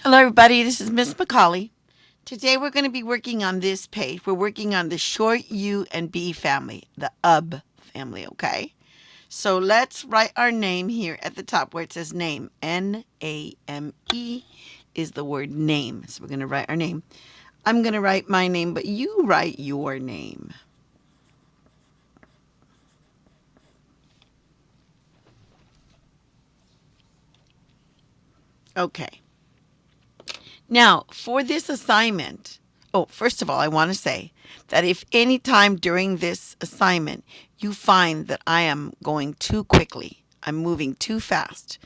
Hello everybody, this is Miss McCauley. Today we're going to be working on this page. We're working on the short U and B family, the UB family, okay? So let's write our name here at the top where it says name. N-A-M-E is the word name. So we're going to write our name. I'm going to write my name, but you write your name. Okay. Now, for this assignment, first of all, I want to say that if any time during this assignment you find that I am going too quickly, I'm moving too fast,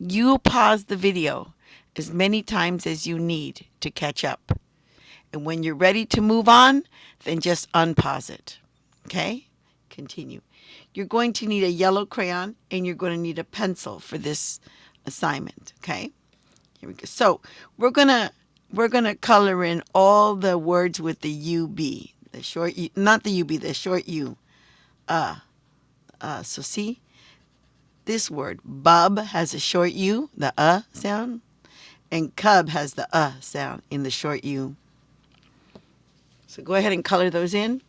you pause the video as many times as you need to catch up. And when you're ready to move on, then just unpause it. Okay? Continue. You're going to need a yellow crayon and you're going to need a pencil for this assignment. Okay? Here we go. So we're gonna color in all the words with the UB, the short U, not the UB, the short U. So see, this word bub has a short U, the sound, and cub has the sound in the short U. So go ahead and color those in.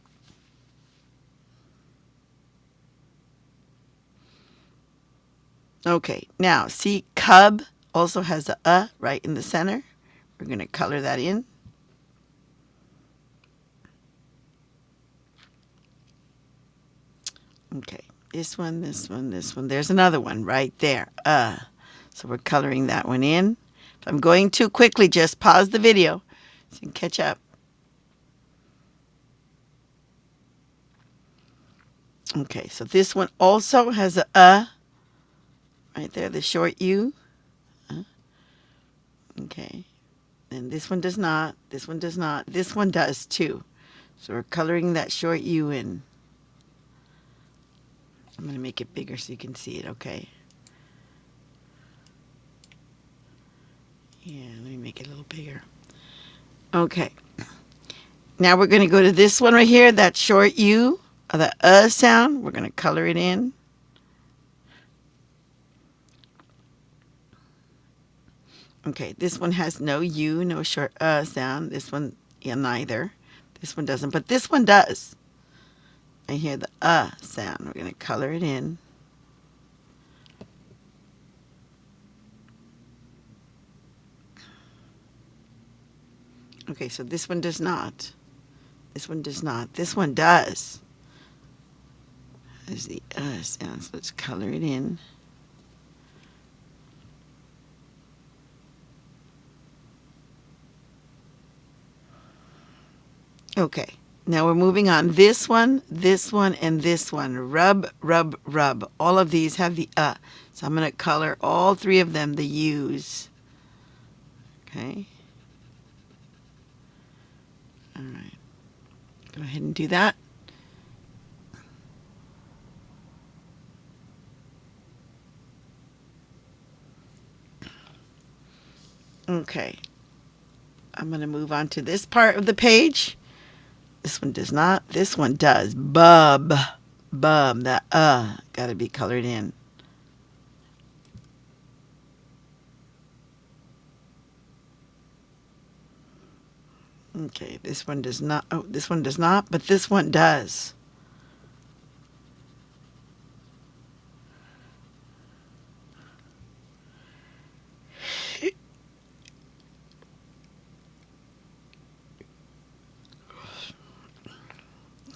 Okay, now see, cub also has the right in the center. We're gonna color that in. Okay, this one, this one, this one. There's another one right there. So we're coloring that one in. If I'm going too quickly, just pause the video so you can catch up. Okay, so this one also has a right there, the short U. Okay, and this one does not. This one does not. This one does too. So we're coloring that short U in. I'm going to make it bigger so you can see it, okay? Yeah, let me make it a little bigger. Okay. Now we're going to go to this one right here, that short U, the sound. We're going to color it in. Okay, this one has no U, no short sound. This one, yeah, neither. This one doesn't, but this one does. I hear the sound. We're going to color it in. Okay, so this one does not. This one does not. This one does. There's the sound, so let's color it in. Okay, now we're moving on. This one, and this one. Rub, rub, rub. All of these have the So I'm going to color all three of them the U's. Okay. All right. Go ahead and do that. Okay. I'm going to move on to this part of the page. This one does not. This one does. Bub. Bub. That got to be colored in. Okay, this one does not. Oh, this one does not, but this one does.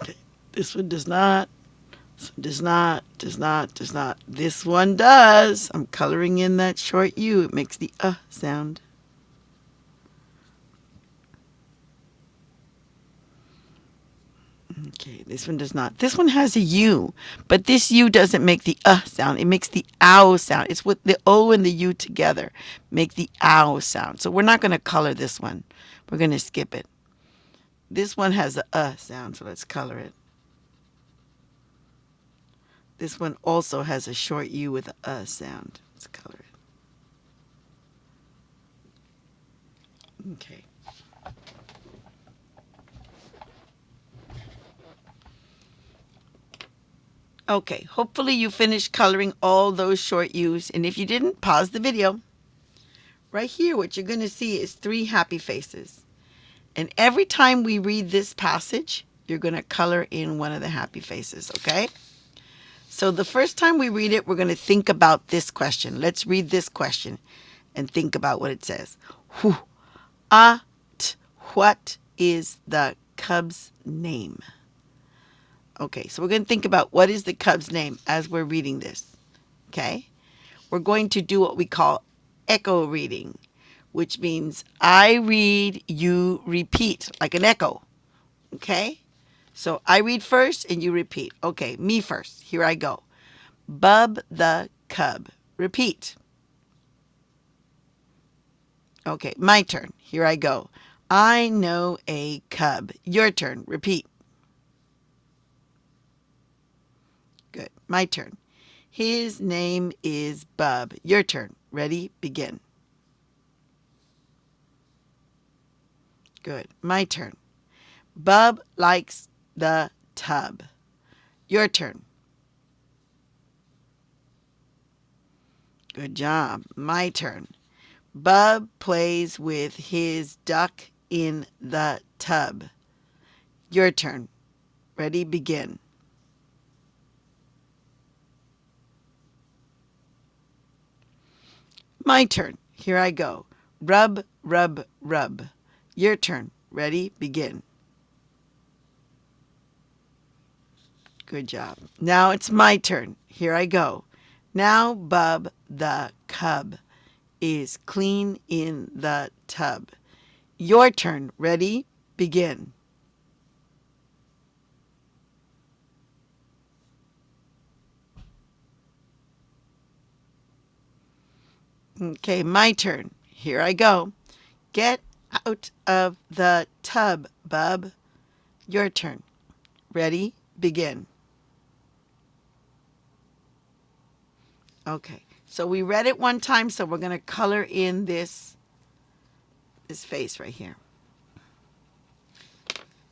Okay, this one does not. This one does not, does not, does not. This one does. I'm coloring in that short U. It makes the sound. Okay, this one does not. This one has a U, but this U doesn't make the sound. It makes the ow sound. It's with the O and the U together make the ow sound. So we're not going to color this one. We're going to skip it. This one has a sound, so let's color it. This one also has a short U with a sound. Let's color it. Okay. Okay, hopefully you finished coloring all those short U's, and if you didn't, pause the video. Right here, what you're going to see is 3 happy faces. And every time we read this passage, you're going to color in one of the happy faces, okay? So the first time we read it, we're going to think about this question. Let's read this question and think about what it says. Who, what is the cub's name? Okay, so we're going to think about what is the cub's name as we're reading this, okay? We're going to do what we call echo reading, which means I read, you repeat, like an echo, okay? So I read first and you repeat. Okay, me first. Here I go. Bub the Cub. Repeat. Okay, my turn. Here I go. I know a cub. Your turn. Repeat. Good. My turn. His name is Bub. Your turn. Ready? Begin. Good. My turn. Bub likes the tub. Your turn. Good job. My turn. Bub plays with his duck in the tub. Your turn. Ready? Begin. My turn. Here I go. Rub, rub, rub. Your turn. Ready? Begin. Good job. Now it's my turn. Here I go. Now Bub the Cub is clean in the tub. Your turn. Ready? Begin. Okay, my turn. Here I go. Get out of the tub, Bub. Your turn. Ready? Begin. Okay, so we read it one time, so we're going to color in this face right here.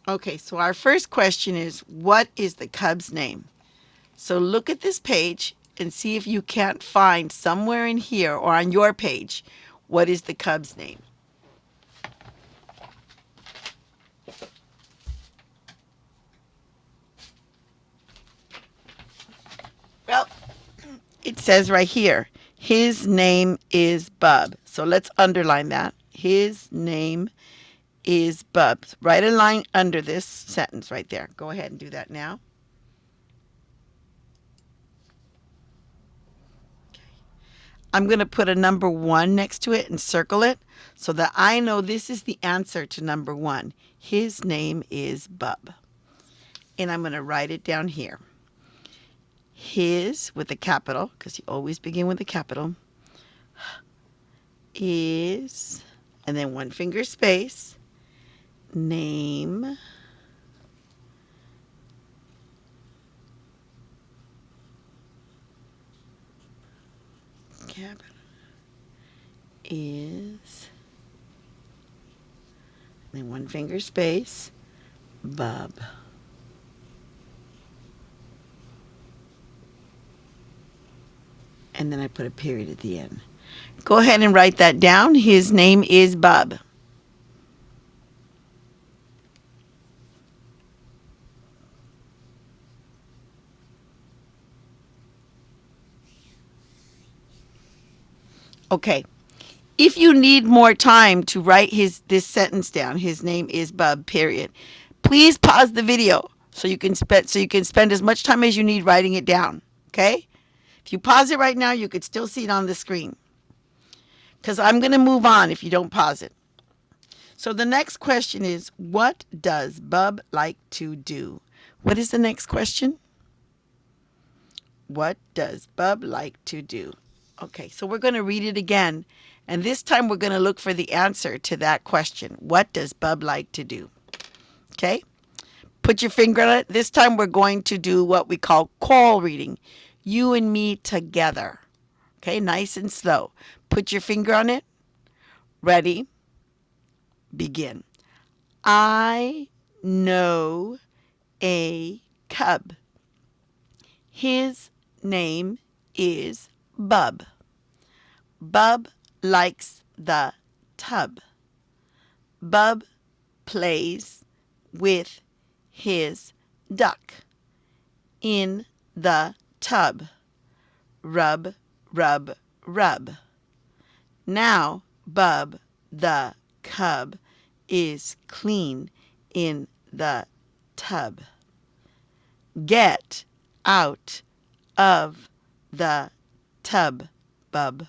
Okay, so our first question is, what is the cub's name? So look at this page and see if you can't find somewhere in here or on your page, what is the cub's name? Well, it says right here, his name is Bub. So let's underline that. His name is Bub. Write a line under this sentence right there. Go ahead and do that now. I'm going to put a number 1 next to it and circle it so that I know this is the answer to number 1. His name is Bub. And I'm going to write it down here. His, with a capital, because you always begin with a capital, is, and then 1 finger space, name, capital, is, and then 1 finger space, Bub. And then I put a period at the end. Go ahead and write that down. His name is Bub. Okay. If you need more time to write this sentence down, his name is Bub, period. Please pause the video so you can spend as much time as you need writing it down. Okay? If you pause it right now, you could still see it on the screen. Because I'm going to move on if you don't pause it. So the next question is, what does Bub like to do? What is the next question? What does Bub like to do? Okay, so we're going to read it again. And this time we're going to look for the answer to that question. What does Bub like to do? Okay? Put your finger on it. This time we're going to do what we call choral reading. You and me together. Okay, nice and slow. Put your finger on it. Ready? Begin. I know a cub. His name is Bub. Bub likes the tub. Bub plays with his duck in the tub. Rub, rub, rub. Now Bub the cub is clean in the tub. Get out of the tub, Bub.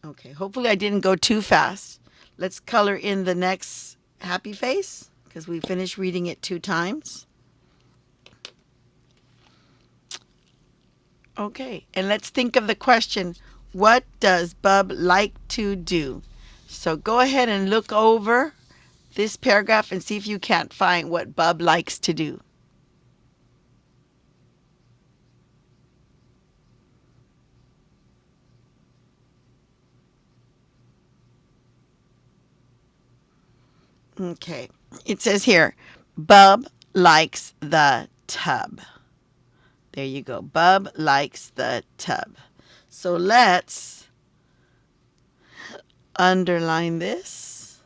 Okay, hopefully I didn't go too fast. Let's color in the next happy face because we finished reading it 2 times. Okay, and let's think of the question, what does Bub like to do? So go ahead and look over this paragraph and see if you can't find what Bub likes to do. Okay, it says here, Bub likes the tub. There you go. Bub likes the tub. So let's underline this.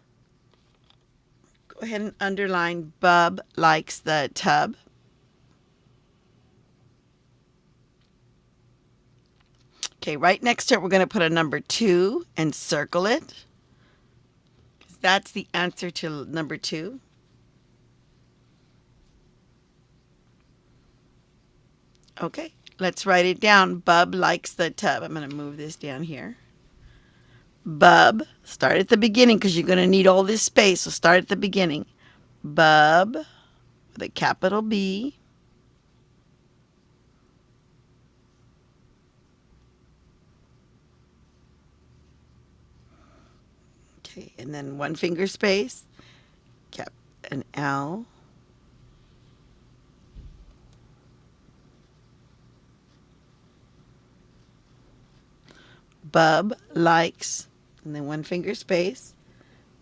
Go ahead and underline Bub likes the tub. Okay, right next to it, we're going to put a number 2 and circle it. That's the answer to number 2. Okay, let's write it down. Bub likes the tub. I'm going to move this down here. Bub, start at the beginning because you're going to need all this space. So start at the beginning. Bub with a capital B. Okay, and then 1 finger space. Cap an L. Bub likes, and then 1 finger space,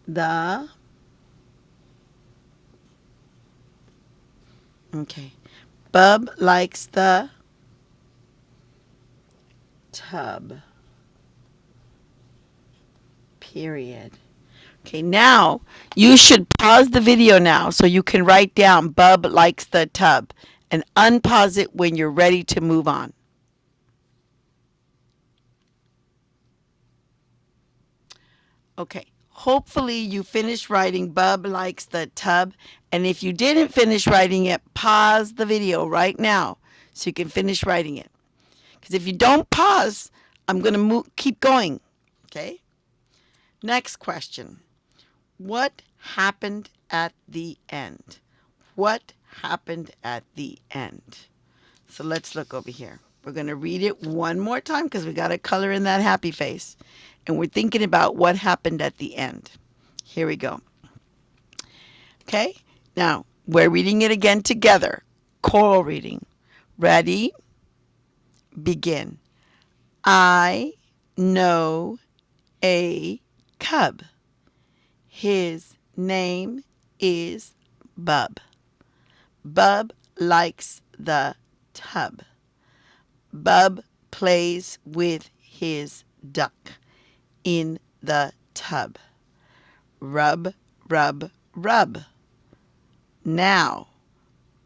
the, okay, Bub likes the tub, period. Okay, now you should pause the video now so you can write down Bub likes the tub and unpause it when you're ready to move on. Okay, hopefully you finished writing Bub likes the tub, and if you didn't finish writing it, pause the video right now so you can finish writing it. Because if you don't pause, I'm going to keep going, okay? Next question. What happened at the end? What happened at the end? So let's look over here. We're going to read it one more time because we got to color in that happy face. And we're thinking about what happened at the end. Here we go. Okay, now we're reading it again together. Choral reading. Ready? Begin. I know a cub. His name is Bub. Bub likes the tub. Bub plays with his duck in the tub. Rub, rub, rub. Now,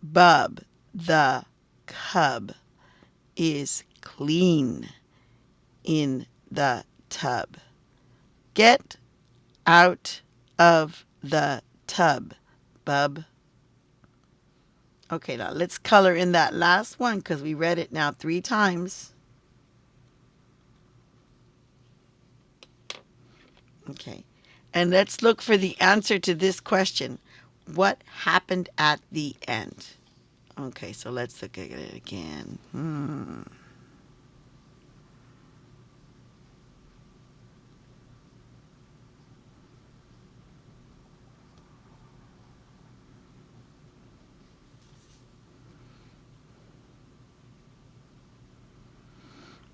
Bub the cub is clean in the tub. Get out of the tub, Bub. Okay, now let's color in that last one because we read it now 3 times. Okay, and let's look for the answer to this question. What happened at the end? Okay, so let's look at it again.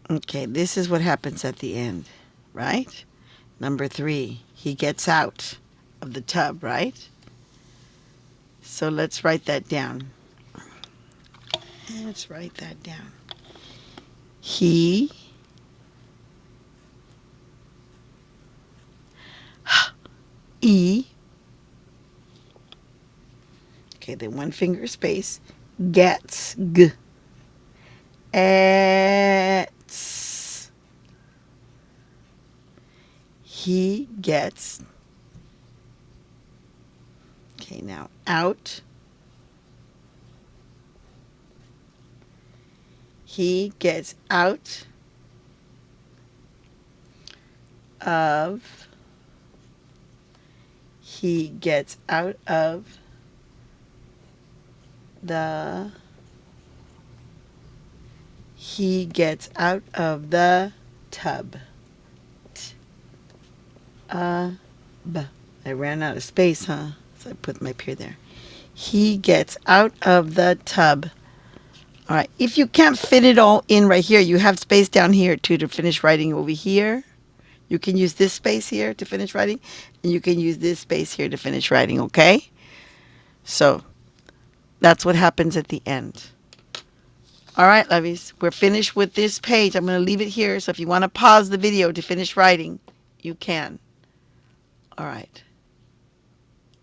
Okay, this is what happens at the end, right? Number 3, he gets out of the tub, right? So let's write that down. Let's write that down. He E. Okay, then one finger space. Gets. G. Ets. He gets. Okay, now out. He gets out of. He gets out of the. He gets out of the tub. B. I ran out of space, huh? So I put my period there. He gets out of the tub. All right. If you can't fit it all in right here, you have space down here too to finish writing over here. You can use this space here to finish writing, and you can use this space here to finish writing, okay? So that's what happens at the end. All right, lovies, we're finished with this page. I'm going to leave it here, so if you want to pause the video to finish writing, you can. All right.